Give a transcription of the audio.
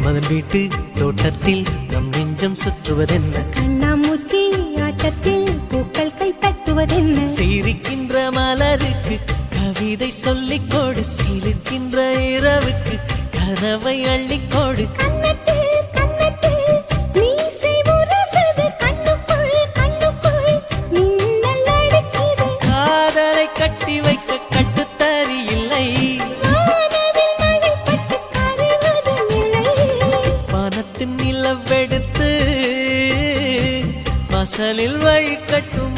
மன்மதன் வீட்டு தோட்டத்தில் நம் நெஞ்சம் சுற்றுவதென்ன? கண்ணாமூச்சி ஆட்டத்தில் பூக்கள் கை தட்டுவதென்ன? சிரிக்கின்ற மலருக்கு கவிதை சொல்லிக்கோடு, சிரிக்கின்ற இரவுக்கு கனவை அள்ளிக்கோடு. காதலை கட்டி வைக்க கட்டுத்தறி இல்லை, வானத்தின் நிலவெடுத்து வாசலில் வழி கட்டும்